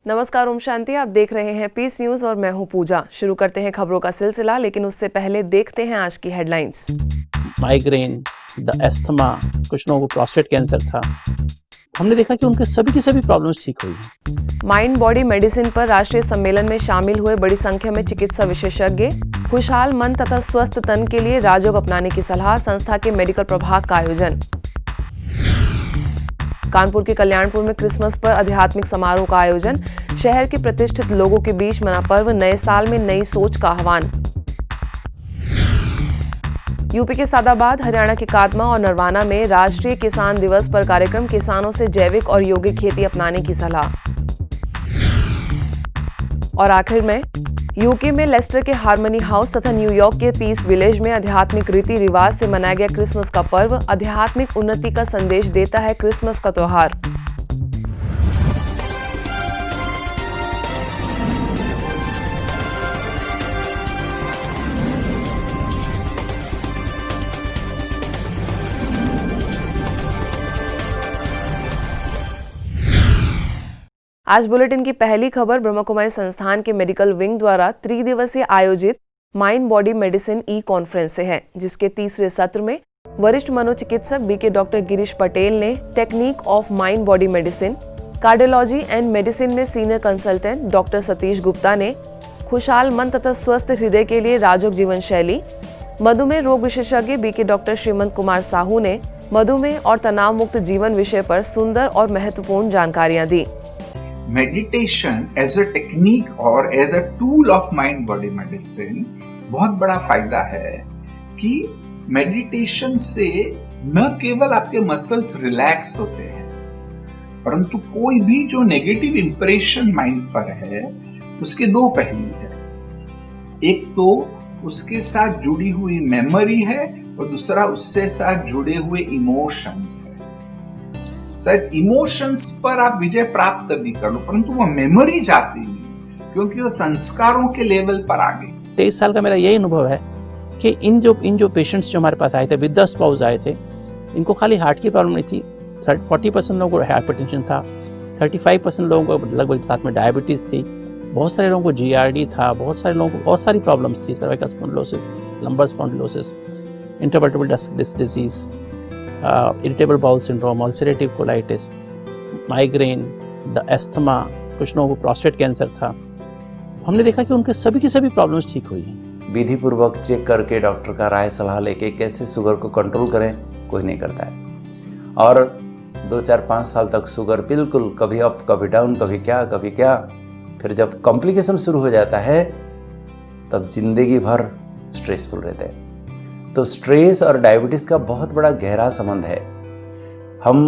नमस्कार, ओम शांति। आप देख रहे हैं पीस न्यूज और मैं हूं पूजा। शुरू करते हैं खबरों का सिलसिला, लेकिन उससे पहले देखते हैं आज की हेडलाइंस। माइग्रेन, द एस्थमा, कुछ लोगों को प्रोस्टेट कैंसर था। हमने देखा कि उनके सभी की सभी प्रॉब्लम्स ठीक हुई हैं। माइंड बॉडी मेडिसिन पर राष्ट्रीय सम्मेलन में शामिल हुए बड़ी संख्या में चिकित्सा विशेषज्ञ। खुशहाल मन तथा स्वस्थ तन के लिए राजयोग अपनाने की सलाह, संस्था के मेडिकल प्रभाग का आयोजन। कानपुर के कल्याणपुर में क्रिसमस पर आध्यात्मिक समारोह का आयोजन। शहर के प्रतिष्ठित लोगों के बीच मना पर्व, नए साल में नई सोच का आह्वान। यूपी के सादाबाद, हरियाणा के कादमा और नरवाना में राष्ट्रीय किसान दिवस पर कार्यक्रम, किसानों से जैविक और यौगिक खेती अपनाने की सलाह। और आखिर में यूके में लेस्टर के हार्मनी हाउस तथा न्यूयॉर्क के पीस विलेज में आध्यात्मिक रीति रिवाज से मनाया गया क्रिसमस का पर्व। आध्यात्मिक उन्नति का संदेश देता है क्रिसमस का त्योहार। आज बुलेटिन की पहली खबर ब्रह्मा कुमारी संस्थान के मेडिकल विंग द्वारा त्रिदिवसीय आयोजित माइंड बॉडी मेडिसिन ई कॉन्फ्रेंस से है, जिसके तीसरे सत्र में वरिष्ठ मनोचिकित्सक बीके डॉक्टर गिरीश पटेल ने technique of mind body medicine, cardiology and medicine में senior consultant doctor Satish Gupta ने खुशहाल मन तथा स्वस्थ हृदय के लिए राजयोग जीवन शैली, मधुमेह रोग विशेषज्ञ बीके डॉक्टर श्रीमंत कुमार साहू ने मधुमेह और तनाव मुक्त जीवन विषय पर सुंदर और महत्वपूर्ण जानकारियां दी। मेडिटेशन एज अ टेक्निक और as a tool of mind body medicine बहुत बड़ा फायदा है कि मेडिटेशन से न केवल आपके मसल्स रिलैक्स होते हैं, परंतु कोई भी जो नेगेटिव इंप्रेशन माइंड पर है उसके दो पहलू है। एक तो उसके साथ जुड़ी हुई मेमोरी है और दूसरा उससे साथ जुड़े हुए इमोशंस है। शायद इमोशंस पर आप विजय प्राप्त भी कर लो, परंतु वो मेमोरी जाती नहीं, क्योंकि वो संस्कारों के लेवल पर आ गई। 23 साल का मेरा यही अनुभव है कि इन जो पेशेंट्स जो हमारे पास आए थे विद द स्पाउस आए थे, इनको खाली हार्ट की प्रॉब्लम नहीं थी। 40% लोगों को हाइपरटेंशन था, 35% लोगों को लगभग साथ में डायबिटीज थी, बहुत सारे लोगों को GRD था, बहुत सारे लोगों को बहुत सारी प्रॉब्लम्स थी, cervical spondylosis, lumbar spondylosis, intervertebral disc disease, irritable bowel syndrome, ulcerative colitis, migraine, the asthma, कुछ लोगों को प्रोस्टेट कैंसर था। हमने देखा कि उनके सभी की सभी प्रॉब्लम्स ठीक हुई हैं। विधि पूर्वक चेक करके डॉक्टर का राय सलाह लेके कैसे शुगर को कंट्रोल करें, कोई नहीं करता है। और 2, 4, 5 साल तक शुगर बिल्कुल कभी अप कभी डाउन, कभी क्या। फिर जब कॉम्प्लिकेशन शुरू हो जाता है तब जिंदगी भर स्ट्रेसफुल रहते हैं। तो स्ट्रेस और डायबिटीज़ का बहुत बड़ा गहरा संबंध है। हम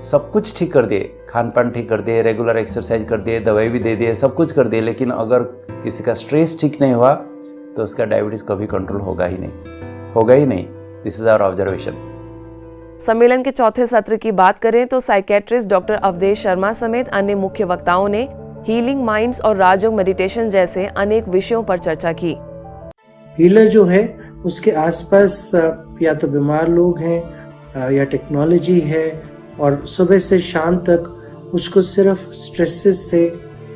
सब कुछ ठीक कर दिए, खान पान ठीक कर दिए, रेगुलर एक्सरसाइज कर दिए, दवाई भी दे दिए, सब कुछ कर दिए, लेकिन अगर किसी का स्ट्रेस ठीक नहीं हुआ तो उसका डायबिटीज़ कभी कंट्रोल होगा ही नहीं। This is our observation. सम्मेलन के चौथे सत्र की बात करें तो साइकेट्रिस्ट डॉक्टर अवधेश शर्मा समेत अन्य मुख्य वक्ताओं ने हीलिंग माइंड्स और राजयोग मेडिटेशन जैसे अनेक विषयों पर चर्चा की। हीलर जो है उसके आसपास या तो बीमार लोग हैं या टेक्नोलॉजी है, और सुबह से शाम तक उसको सिर्फ स्ट्रेसेस से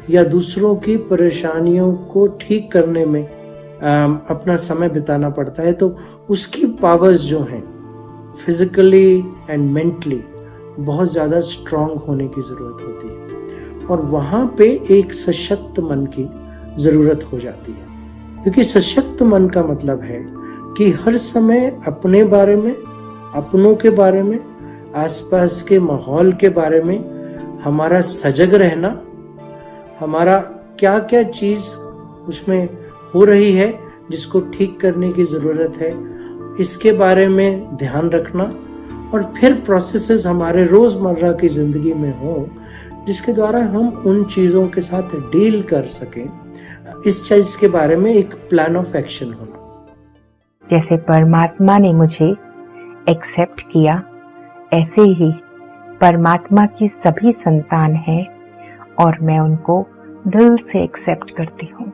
या दूसरों की परेशानियों को ठीक करने में अपना समय बिताना पड़ता है। तो उसकी पावर्स जो हैं फिजिकली एंड मेंटली बहुत ज़्यादा स्ट्रांग होने की ज़रूरत होती है, और वहाँ पे एक सशक्त मन की ज़रूरत हो जाती है। क्योंकि सशक्त मन का मतलब है कि हर समय अपने बारे में, अपनों के बारे में, आसपास के माहौल के बारे में हमारा सजग रहना, हमारा क्या क्या चीज़ उसमें हो रही है जिसको ठीक करने की ज़रूरत है, इसके बारे में ध्यान रखना, और फिर प्रोसेसेस हमारे रोज़मर्रा की ज़िंदगी में हो जिसके द्वारा हम उन चीज़ों के साथ डील कर सकें। इस चीज़ के बारे में एक प्लान ऑफ एक्शन होना। जैसे परमात्मा ने मुझे एक्सेप्ट किया, ऐसे ही परमात्मा की सभी संतान हैं और मैं उनको दिल से एक्सेप्ट करती हूँ।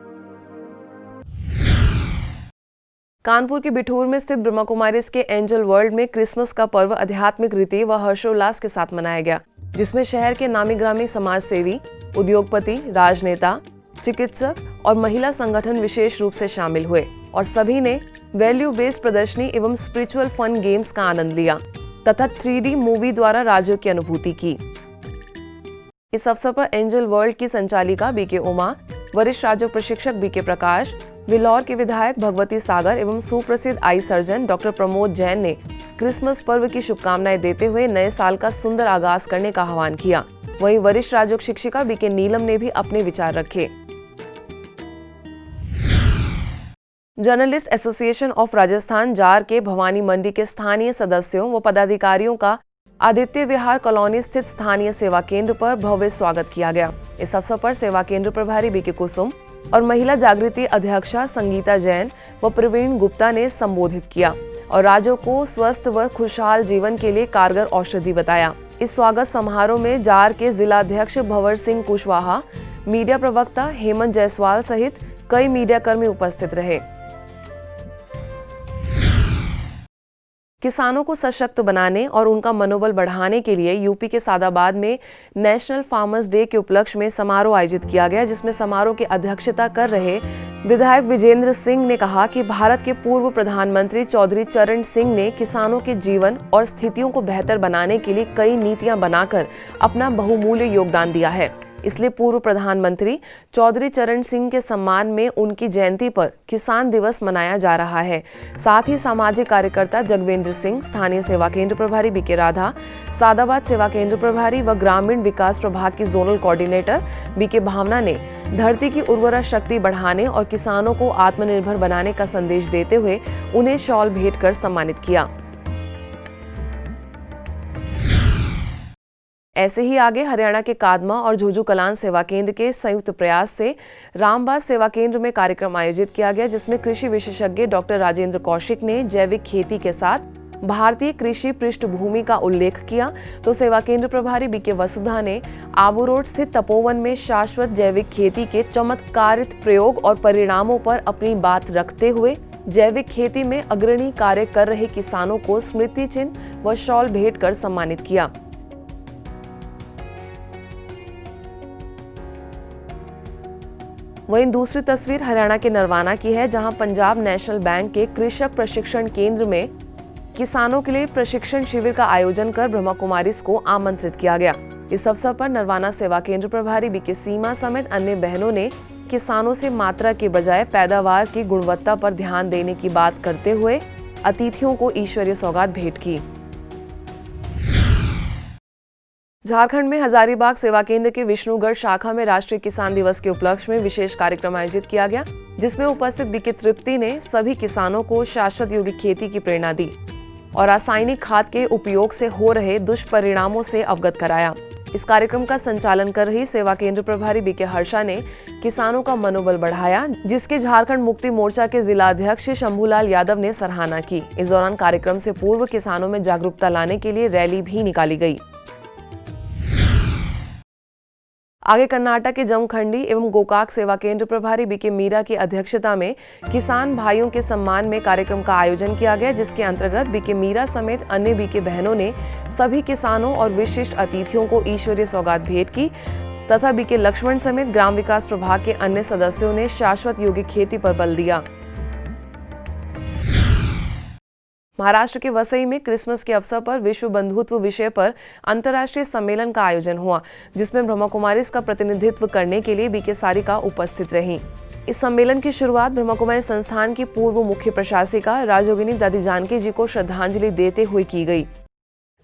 कानपुर के बिठूर में स्थित ब्रह्मा कुमारीज के एंजल वर्ल्ड में क्रिसमस का पर्व आध्यात्मिक रीति व हर्षोल्लास के साथ मनाया गया। जिसमें शहर के नामी ग्रामी समाज सेवी, उद्योगपति, राजनेता, चिकित्सक और महिला संगठन विशेष रूप से शामिल हुए और सभी ने वैल्यू बेस्ड प्रदर्शनी एवं स्पिरिचुअल फन गेम्स का आनंद लिया तथा 3D मूवी द्वारा राज्यों की अनुभूति की। इस अवसर पर एंजल वर्ल्ड की संचालिका बीके उमा, वरिष्ठ राज्य प्रशिक्षक बीके प्रकाश, विलौर के विधायक भगवती सागर एवं सुप्रसिद्ध eye surgeon doctor Pramod Jain ने क्रिसमस पर्व की शुभकामनाएं देते हुए नए साल का सुंदर आगाज करने का आह्वान किया। वहीं वरिष्ठ राजयोग शिक्षिका बीके नीलम ने भी अपने विचार रखे। Journalist association of Rajasthan jar के भवानी मंडी के स्थानीय सदस्यों व पदाधिकारियों का आदित्य विहार कॉलोनी स्थित स्थानीय सेवा केंद्र पर भव्य स्वागत किया गया। इस अवसर पर सेवा केंद्र प्रभारी बीके कुसुम और महिला जागृति अध्यक्षा संगीता जैन व प्रवीण गुप्ता ने संबोधित किया और राज्यों को स्वस्थ व खुशहाल जीवन के लिए कारगर औषधि बताया। इस स्वागत समारोह में जार के जिलाध्यक्ष भंवर सिंह कुशवाहा, मीडिया प्रवक्ता हेमंत जायसवाल सहित कई मीडिया कर्मी उपस्थित रहे। किसानों को सशक्त बनाने और उनका मनोबल बढ़ाने के लिए यूपी के सादाबाद में नेशनल फार्मर्स डे के उपलक्ष्य में समारोह आयोजित किया गया, जिसमें समारोह की अध्यक्षता कर रहे विधायक विजेंद्र सिंह ने कहा कि भारत के पूर्व प्रधानमंत्री चौधरी चरण सिंह ने किसानों के जीवन और स्थितियों को बेहतर बनाने के लिए कई नीतियां बनाकर अपना बहुमूल्य योगदान दिया है। इसलिए पूर्व प्रधानमंत्री चौधरी चरण सिंह के सम्मान में उनकी जयंती पर किसान दिवस मनाया जा रहा है। साथ ही सामाजिक कार्यकर्ता जगवेंद्र सिंह, स्थानीय सेवा केंद्र प्रभारी बीके राधा, सादाबाद सेवा केंद्र प्रभारी व ग्रामीण विकास प्रभाग की जोनल कोऑर्डिनेटर बीके भावना ने धरती की उर्वरा शक्ति बढ़ाने और किसानों को आत्मनिर्भर बनाने का संदेश देते हुए उन्हें शॉल भेंट कर सम्मानित किया। ऐसे ही आगे हरियाणा के कादमा और झुंझुनू कलान सेवा केंद्र के संयुक्त प्रयास से रामबाग सेवा केंद्र में कार्यक्रम आयोजित किया गया, जिसमें कृषि विशेषज्ञ डॉक्टर राजेंद्र कौशिक ने जैविक खेती के साथ भारतीय कृषि पृष्ठभूमि का उल्लेख किया, तो सेवा केंद्र प्रभारी बीके वसुधा ने आबू रोड स्थित तपोवन में शाश्वत जैविक खेती के चमत्कारित प्रयोग और परिणामों पर अपनी बात रखते हुए जैविक खेती में अग्रणी कार्य कर रहे किसानों को स्मृति चिन्ह व शॉल भेंट कर सम्मानित किया। वहीं दूसरी तस्वीर हरियाणा के नरवाना की है, जहां पंजाब नेशनल बैंक के कृषक प्रशिक्षण केंद्र में किसानों के लिए प्रशिक्षण शिविर का आयोजन कर ब्रह्मा कुमारीज को आमंत्रित किया गया। इस अवसर पर नरवाना सेवा केंद्र प्रभारी बीके सीमा समेत अन्य बहनों ने किसानों से मात्रा के बजाय पैदावार की गुणवत्ता पर ध्यान देने की बात करते हुए अतिथियों को ईश्वरीय सौगात भेंट की। झारखंड में हजारीबाग सेवा केंद्र के विष्णुगढ़ शाखा में राष्ट्रीय किसान दिवस के उपलक्ष्य में विशेष कार्यक्रम आयोजित किया गया, जिसमें उपस्थित बीके तृप्ति ने सभी किसानों को शाश्वत यौगिक खेती की प्रेरणा दी और रासायनिक खाद के उपयोग से हो रहे दुष्परिणामों से अवगत कराया। इस कार्यक्रम का संचालन कर रही सेवा केंद्र प्रभारी बीके हर्षा ने किसानों का मनोबल बढ़ाया, जिसके झारखंड मुक्ति मोर्चा के जिलाध्यक्ष शंभूलाल यादव ने सराहना की। इस दौरान कार्यक्रम से पूर्व किसानों में जागरूकता लाने के लिए रैली भी निकाली गई। आगे कर्नाटक के जमखंडी एवं गोकाक सेवा केंद्र प्रभारी बीके मीरा की अध्यक्षता में किसान भाइयों के सम्मान में कार्यक्रम का आयोजन किया गया, जिसके अंतर्गत बीके मीरा समेत अन्य बीके बहनों ने सभी किसानों और विशिष्ट अतिथियों को ईश्वरीय सौगात भेंट की तथा बीके लक्ष्मण समेत ग्राम विकास प्रभाग के अन्य सदस्यों ने शाश्वत यौगिक खेती पर बल दिया। महाराष्ट्र के वसई में क्रिसमस के अवसर पर विश्व बंधुत्व विषय पर अंतर्राष्ट्रीय सम्मेलन का आयोजन हुआ, जिसमें ब्रह्मा कुमारीज का प्रतिनिधित्व करने के लिए बीके सारिका उपस्थित रहीं। इस सम्मेलन की शुरुआत ब्रह्मा कुमारी संस्थान की पूर्व मुख्य प्रशासिका राजयोगिनी दादी जानकी जी को श्रद्धांजलि देते हुए की गई।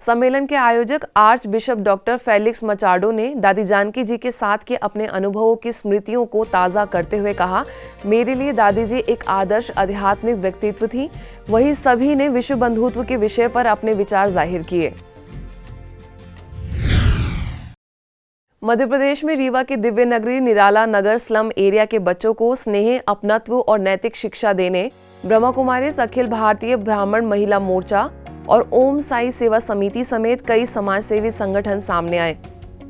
सम्मेलन के आयोजक arch bishop doctor Felix Machado ने दादी जानकी जी के साथ के अपने अनुभवों की स्मृतियों को ताज़ा करते हुए कहा, मेरे लिए दादी जी एक आदर्श आध्यात्मिक व्यक्तित्व थी। वहीं सभी ने विश्व बंधुत्व के विषय पर अपने विचार जाहिर किए। मध्य प्रदेश में रीवा के दिव्य नगरी निराला नगर स्लम एरिया के बच्चों को स्नेह, अपनत्व और नैतिक शिक्षा देने ब्रह्मा कुमारीज अखिल भारतीय ब्राह्मण महिला मोर्चा और ओम साई सेवा समिति समेत कई समाजसेवी संगठन सामने आए।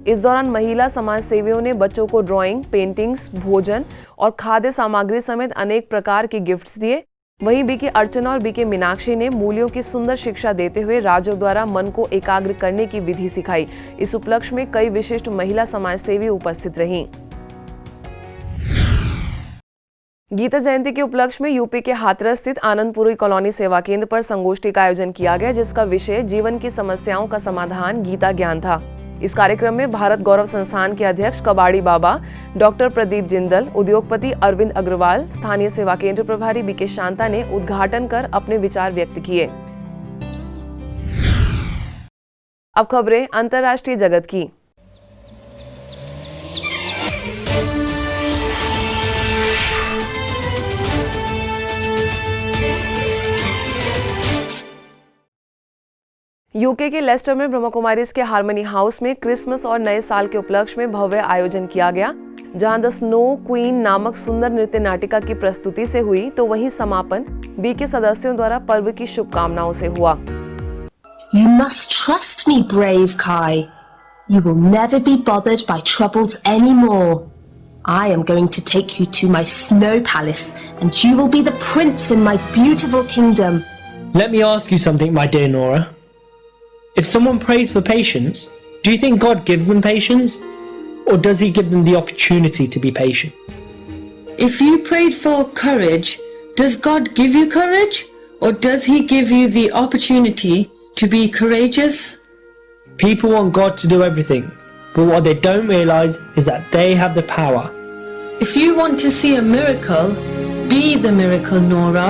इस दौरान महिला समाज सेवियों ने बच्चों को ड्राइंग, पेंटिंग्स, भोजन और खाद्य सामग्री समेत अनेक प्रकार के गिफ्ट्स दिए वहीं बीके अर्चना और बीके मीनाक्षी ने मूल्यों की सुंदर शिक्षा देते हुए राजयोग द्वारा मन को एकाग्र करने की विधि सिखाई। इस उपलक्ष्य में कई विशिष्ट महिला समाज सेवी उपस्थित रहीं। गीता जयंती के उपलक्ष्य में यूपी के हाथरस स्थित आनंदपुरी कॉलोनी सेवा केंद्र पर संगोष्ठी का आयोजन किया गया, जिसका विषय जीवन की समस्याओं का समाधान गीता ज्ञान था। इस कार्यक्रम में भारत गौरव संस्थान के अध्यक्ष कबाड़ी बाबा, डॉक्टर प्रदीप जिंदल, उद्योगपति अरविंद अग्रवाल, स्थानीय सेवा केंद्र प्रभारी बीके शांता ने उद्घाटन कर अपने विचार व्यक्त किए। अब खबरें अंतर्राष्ट्रीय जगत की। यूके के लेस्टर में ब्रह्मा कुमारीज के हार्मनी हाउस में क्रिसमस और नए साल के उपलक्ष्य में भव्य आयोजन किया गया, जहां द स्नो क्वीन नामक सुंदर नृत्य नाटिका की प्रस्तुति से हुई, तो वहीं समापन बीके सदस्यों द्वारा पर्व की शुभकामनाओं से हुआ। You must trust me, brave Kai. You will never be bothered by troubles anymore. I am going to take you to my snow palace, and you will be the prince in my beautiful kingdom. Let me ask you something, my dear Nora. If someone prays for patience, do you think God gives them patience? Or does he give them the opportunity to be patient? If you prayed for courage, does God give you courage? Or does he give you the opportunity to be courageous? People want God to do everything, but what they don't realize is that they have the power. If you want to see a miracle, be the miracle, Nora.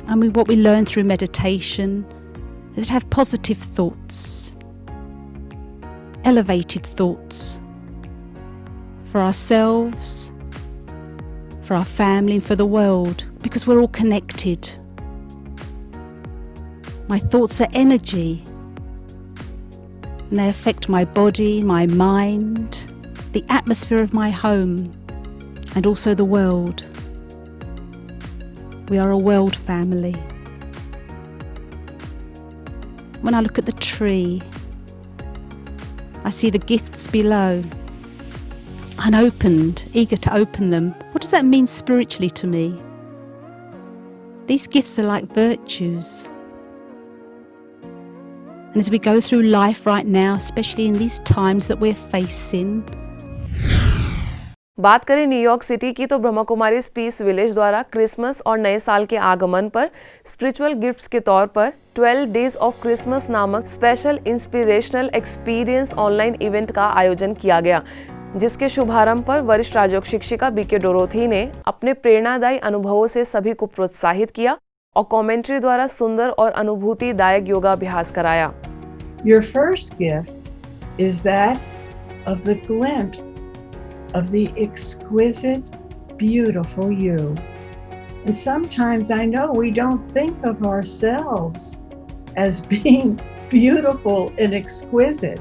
I mean, what we learn through meditation is to have positive thoughts, elevated thoughts for ourselves, for our family, and for the world, because we're all connected. My thoughts are energy, and they affect my body, my mind, the atmosphere of my home, and also the world. We are a world family. When I look at the tree, I see the gifts below, unopened, eager to open them. What does that mean spiritually to me? These gifts are like virtues. And as we go through life right now, especially in these times that we're facing, बात करें New York city की, तो Brahma Kumaris piece village द्वारा Christmas और नए साल के आगमन पर स्पिरिचुअल गिफ्ट्स के तौर पर 12 डेज ऑफ क्रिसमस नामक special inspirational experience online event का आयोजन किया गया, जिसके शुभारंभ पर वरिष्ठ राजयोग शिक्षिका बीके डोरोथी ने अपने प्रेरणादायी अनुभवों से सभी को प्रोत्साहित किया और कमेंट्री द्वारा सुंदर और अनुभूतिदायक योगाभ्यास कराया। Your first gift is that of the glimpse of the exquisite, beautiful you. And sometimes I know we don't think of ourselves as being beautiful and exquisite,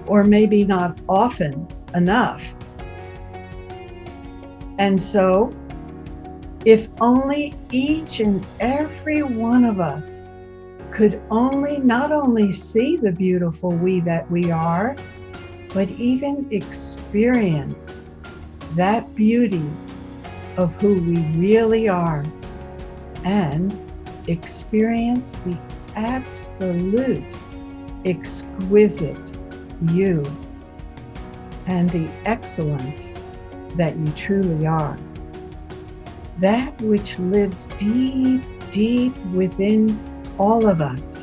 or maybe not often enough. And so, if only each and every one of us could not only see the beautiful we that we are, but even experience that beauty of who we really are, and experience the absolute exquisite you and the excellence that you truly are. That which lives deep, deep within all of us.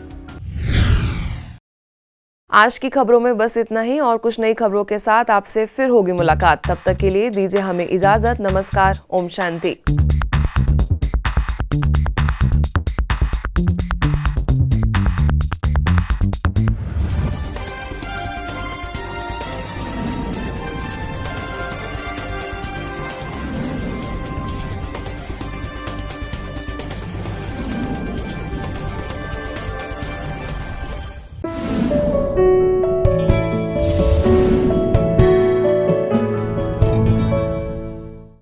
आज की खबरों में बस इतना ही, और कुछ नई खबरों के साथ आपसे फिर होगी मुलाकात। तब तक के लिए दीजिए हमें इजाजत। नमस्कार। ओम शांति।